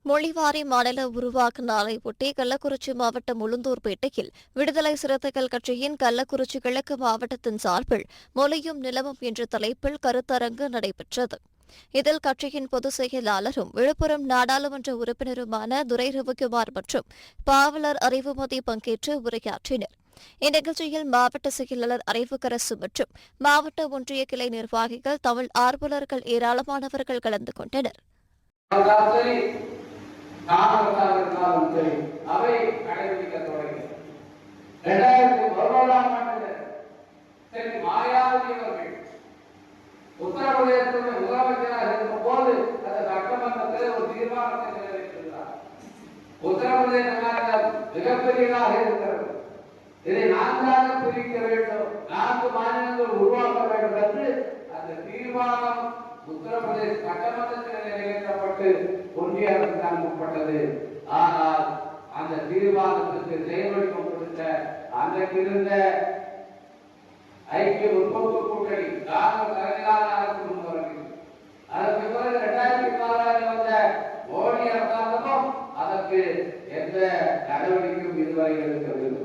மொழிவாரி மாநில உருவாக்க நாளை ஒட்டி கள்ளக்குறிச்சி மாவட்டம் உளுந்தூர்பேட்டையில் விடுதலை சிறுத்தைகள் கட்சியின் கள்ளக்குறிச்சி கிழக்கு மாவட்டத்தின் சார்பில் மொழியும் நிலமும் என்ற தலைப்பில் கருத்தரங்கு நடைபெற்றது. இதில் கட்சியின் பொதுச் செயலாளரும் விழுப்புரம் நாடாளுமன்ற உறுப்பினருமான துரை ரவிக்குமார் மற்றும் பாவலர் அறிவுமதி பங்கேற்று உரையாற்றினர். இந்நிகழ்ச்சியில் மாவட்ட செயலாளர் அறிவுக்கரசு மற்றும் மாவட்ட ஒன்றிய கிளை நிர்வாகிகள், தமிழ் ஆர்வலர்கள் ஏராளமானவர்கள் கலந்து கொண்டனர். அவை கடைபிடிக்க தொடங்கி 2011ஆம் ஆண்டு செல்வி மாயாவதி அவர்கள் உத்தரப்பிரதேசத்துடைய முதலமைச்சராக இருந்த போது அந்த சட்டமன்றத்தில் ஒரு தீர்மானத்தை நிறைவேற்றினார். உத்தரப்பிரதேச மாநிலம் மிகப்பெரியதாக இருக்கிறது. இதை நான்காக பிரிக்க வேண்டும், 4 மாநிலங்கள் உருவாக்க வேண்டும் என்று அந்த தீர்மானம் உத்தரப்பிரதேச சட்டமன்றத்தில் நிறைவேற்றப்பட்டு ஒன்றிய அரசுக்கு அனுப்பப்பட்டது. ஆனால் அந்த தீர்மானத்திற்கு செயல்வடிவம் கொடுத்த அன்றைக்கு இருந்த ஐக்கிய முற்போக்கு கூட்டணி தலைமையிலான அரசு முன்வரவில்லை. அதற்கு பிறகு 2016 வந்த மோடி அரசாங்கமும் அதற்கு எந்த நடவடிக்கையும் இதுவரை எடுக்கவில்லை.